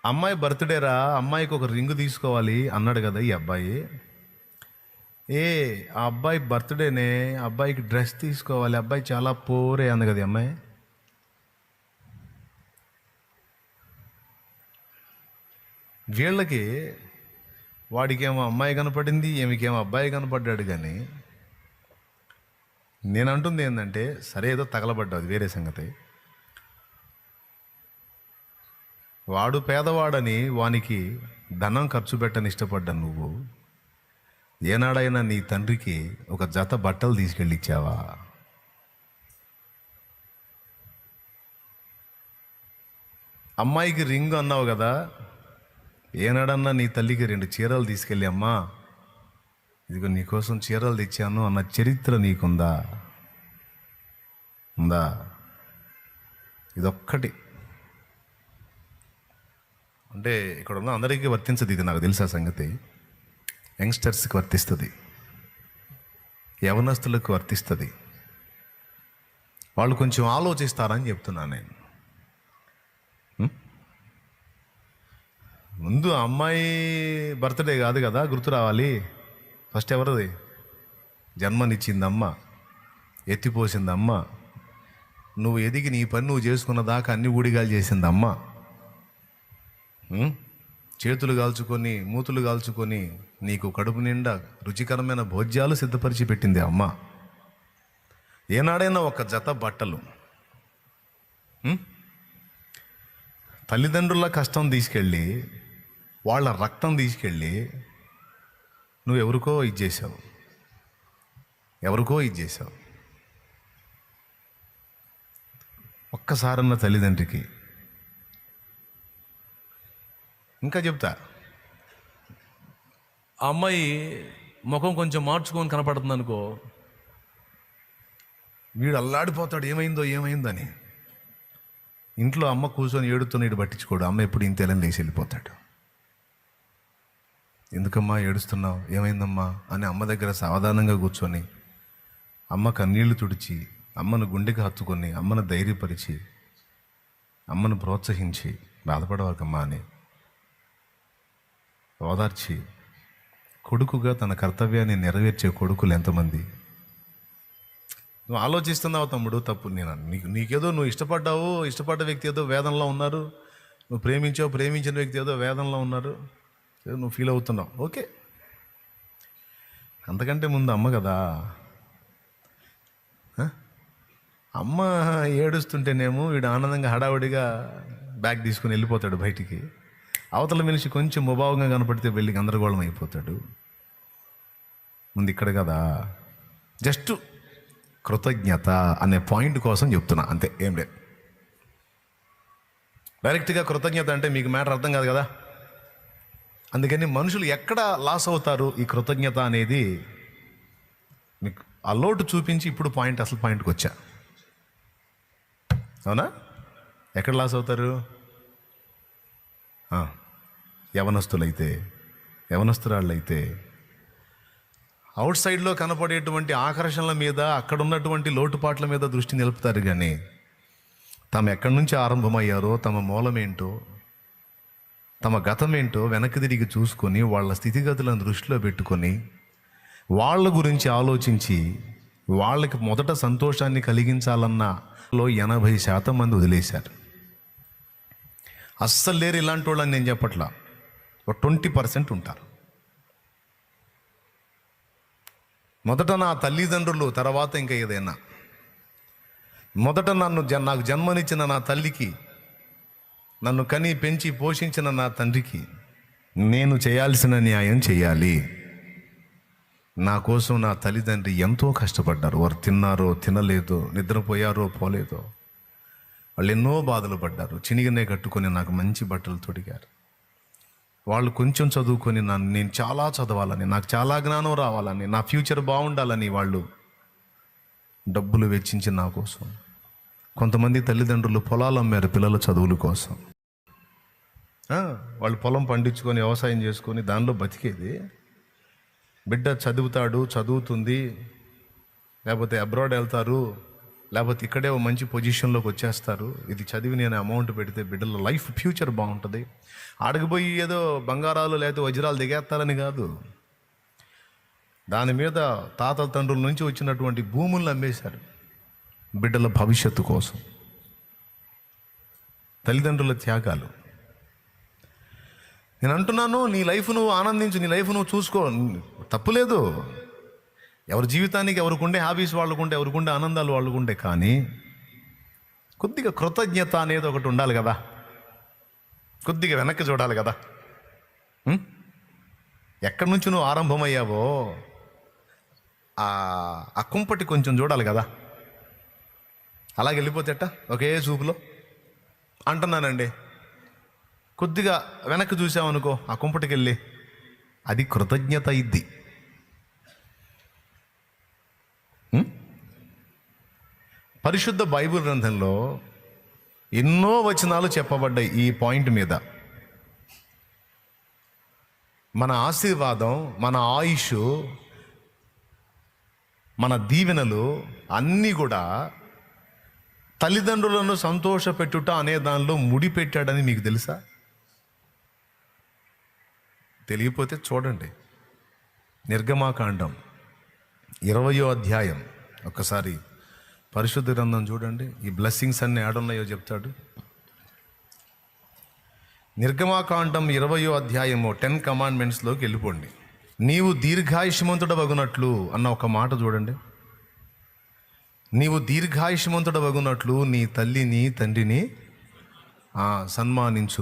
అమ్మాయి బర్త్డేరా, అమ్మాయికి ఒక రింగ్ తీసుకోవాలి అన్నాడు కదా ఈ అబ్బాయి. ఏ ఆ అబ్బాయి బర్త్డేనే, అబ్బాయికి డ్రెస్ తీసుకోవాలి, అబ్బాయి చాలా పోరే అంది కదా ఈ అమ్మాయి. వీళ్ళకి వాడికేమో అమ్మాయి కనపడింది, ఈమెకేమో అబ్బాయి కనపడ్డాడు. కానీ నేను అంటుంది ఏంటంటే, సరే ఏదో తగలబడ్డా, అది వేరే సంగతి. వాడు పేదవాడని వానికి ధనం ఖర్చు పెట్టని ఇష్టపడ్డా నువ్వు ఏనాడైనా నీ తండ్రికి ఒక జత బట్టలు తీసుకెళ్ళి ఇచ్చావా? అమ్మాయికి రింగ్ అన్నావు కదా, ఏనాడన్నా నీ తల్లికి 2 చీరలు తీసుకెళ్ళి, అమ్మా ఇదిగో నీకోసం చీరలు తెచ్చాను అన్న చరిత్ర నీకుందా? ఉందా? ఇదొక్కటి అంటే ఇక్కడ ఉన్న అందరికీ వర్తించదు, ఇది నాకు తెలుసా సంగతి. యంగ్స్టర్స్కి వర్తిస్తుంది, యవనస్తులకు వర్తిస్తుంది. వాళ్ళు కొంచెం ఆలోచిస్తారని చెప్తున్నాను నేను. ముందు అమ్మాయి బర్త్డే కాదు కదా గుర్తు రావాలి. ఫస్ట్ ఎవరిది? జన్మనిచ్చింది అమ్మ, ఎత్తిపోసింది అమ్మ, నువ్వు ఎదిగి నీ పని నువ్వు చేసుకున్న దాకా అన్ని ఊడిగాలు చేసింది అమ్మ. చేతులు కాల్చుకొని మూతులు కాల్చుకొని నీకు కడుపు నిండా రుచికరమైన భోజ్యాలు సిద్ధపరిచి పెట్టింది అమ్మ. ఏనాడైనా ఒక జత బట్టలు తల్లిదండ్రుల కష్టం తీసుకెళ్ళి, వాళ్ళ రక్తం తీసుకెళ్ళి నువ్వు ఎవరికో ఇచ్చేసావు. ఒక్కసారన్న తల్లిదండ్రికి. ఇంకా చెప్తా, ఆ అమ్మాయి ముఖం కొంచెం మార్చుకొని కనపడుతుంది అనుకో, వీడు అల్లాడిపోతాడు ఏమైందని. ఇంట్లో అమ్మ కూర్చొని ఏడుతున్న ఇటు పట్టించుకోడు. అమ్మ ఎప్పుడు ఇంతేలని లేచి వెళ్ళిపోతాడు. ఎందుకమ్మా ఏడుస్తున్నావు, ఏమైందమ్మా అని అమ్మ దగ్గర సావధానంగా కూర్చొని అమ్మ కన్నీళ్లు తుడిచి, అమ్మను గుండెకి హత్తుకొని, అమ్మను ధైర్యపరిచి, అమ్మను ప్రోత్సహించి, బాధపడవాకమ్మా అని ఓదార్చి, కొడుకుగా తన కర్తవ్యాన్ని నెరవేర్చే కొడుకులు ఎంతమంది? నువ్వు ఆలోచిస్తున్నావు తమ్ముడు, తప్పు. నీకేదో నువ్వు ఇష్టపడ్డ వ్యక్తి ఏదో వేదనలో ఉన్నారు, నువ్వు ప్రేమించిన వ్యక్తి ఏదో వేదనలో ఉన్నారు, ఏదో నువ్వు ఫీల్ అవుతున్నావు, ఓకే. అంతకంటే ముందు అమ్మ కదా. అమ్మ ఏడుస్తుంటేనేమో వీడు ఆనందంగా హడావుడిగా బ్యాగ్ తీసుకుని వెళ్ళిపోతాడు బయటికి. అవతల మనిషి కొంచెం ముభావంగా కనపడితే వెళ్ళి గందరగోళం అయిపోతాడు. ముందు ఇక్కడ కదా, జస్ట్ కృతజ్ఞత అనే పాయింట్ కోసం చెప్తున్నా, అంతే, ఏం లేదు. డైరెక్ట్గా కృతజ్ఞత అంటే మీకు మ్యాటర్ అర్థం కాదు కదా. అందుకని మనుషులు ఎక్కడ లాస్ అవుతారు ఈ కృతజ్ఞత అనేది మీకు ఆ లోటు చూపించి ఇప్పుడు అసలు పాయింట్కి వచ్చా. అవునా? ఎక్కడ లాస్ అవుతారు? యవనస్తురాళ్ళైతే అవుట్ సైడ్లో కనపడేటువంటి ఆకర్షణల మీద, అక్కడ ఉన్నటువంటి లోటుపాట్ల మీద దృష్టి నిలుపుతారు. కానీ తాము ఎక్కడి నుంచి ఆరంభమయ్యారో, తమ మూలమేంటో, తమ గతమేంటో వెనక్కి తిరిగి చూసుకొని, వాళ్ళ స్థితిగతులను దృష్టిలో పెట్టుకొని, వాళ్ళ గురించి ఆలోచించి, వాళ్ళకి మొదట సంతోషాన్ని కలిగించాలన్నలో 80% మంది వదిలేశారు. అస్సలు లేరు ఇలాంటి వాళ్ళని నేను చెప్పట్లా, ఒక 20% ఉంటారు. మొదట నా తల్లిదండ్రులు, తర్వాత ఇంకా ఏదైనా. మొదట నాకు జన్మనిచ్చిన నా తల్లికి, నన్ను కని పెంచి పోషించిన నా తండ్రికి నేను చేయాల్సిన న్యాయం చేయాలి. నా కోసం నా తల్లిదండ్రి ఎంతో కష్టపడ్డారు. వారు తిన్నారో తినలేదో, నిద్రపోయారో పోలేదో, వాళ్ళు ఎన్నో బాధలు పడ్డారు. చినిగినే కట్టుకొని నాకు మంచి బట్టలు తొడిగారు. వాళ్ళు కొంచెం చదువుకొని నేను చాలా చదవాలని, నాకు చాలా జ్ఞానం రావాలని, నా ఫ్యూచర్ బాగుండాలని వాళ్ళు డబ్బులు వెచ్చించి నా కోసం. కొంతమంది తల్లిదండ్రులు పొలాలు అమ్మారు పిల్లల చదువుల కోసం. వాళ్ళు పొలం పండించుకొని వ్యవసాయం చేసుకొని దానిలో బతికేది. బిడ్డ చదువుతుంది, లేకపోతే అబ్రాడ్ వెళ్తారు, లేకపోతే ఇక్కడే ఓ మంచి పొజిషన్లోకి వచ్చేస్తారు. ఇది చదివి నేను అమౌంట్ పెడితే బిడ్డల లైఫ్ ఫ్యూచర్ బాగుంటుంది. ఆడకపోయి ఏదో బంగారాలు లేకపోతే వజ్రాలు దిగేస్తారని కాదు. దాని మీద తాతల తండ్రుల నుంచి వచ్చినటువంటి భూములను అమ్మేశారు బిడ్డల భవిష్యత్తు కోసం. తల్లిదండ్రుల త్యాగాలు. నేను అంటున్నాను, నీ లైఫ్ నువ్వు ఆనందించు, నీ లైఫ్ నువ్వు చూసుకో, తప్పులేదు. ఎవరి జీవితానికి ఎవరికుండే హాబీస్ వాళ్ళకుండే, ఎవరికుండే ఆనందాలు వాళ్ళకుండే. కానీ కొద్దిగా కృతజ్ఞత అనేది ఒకటి ఉండాలి కదా, కొద్దిగా వెనక్కి చూడాలి కదా. ఎక్కడి నుంచి నువ్వు ఆరంభమయ్యావో ఆ కుంపటి కొంచెం చూడాలి కదా. అలాగే వెళ్ళిపోతేట ఒకే చూపులో అంటున్నానండి. కొద్దిగా వెనక్కి చూసామనుకో ఆ కుంపటికి వెళ్ళి, అది కృతజ్ఞత ఇద్ది. పరిశుద్ధ బైబిల్ గ్రంథంలో ఎన్నో వచనాలు చెప్పబడ్డాయి ఈ పాయింట్ మీద. మన ఆశీర్వాదం, మన ఆయుష్, మన దీవెనలు అన్నీ కూడా తల్లిదండ్రులను సంతోషపెట్టుట అనే దానిలో ముడిపెట్టాడని మీకు తెలుసా? తెలియకపోతే చూడండి, నిర్గమాకాండం 20వ అధ్యాయం ఒక్కసారి పరిశుద్ధ గ్రంథం చూడండి. ఈ బ్లెస్సింగ్స్ అన్ని ఏడున్నాయో చెప్తాడు. నిర్గమాకాండం 20వ అధ్యాయము 10 కమాండ్మెంట్స్లోకి వెళ్ళిపోండి. నీవు దీర్ఘాయుష్మంతుడవగునట్లు అన్న ఒక మాట చూడండి. నీవు దీర్ఘాయుష్మంతుడవగునట్లు నీ తల్లిని తండ్రిని సన్మానించు.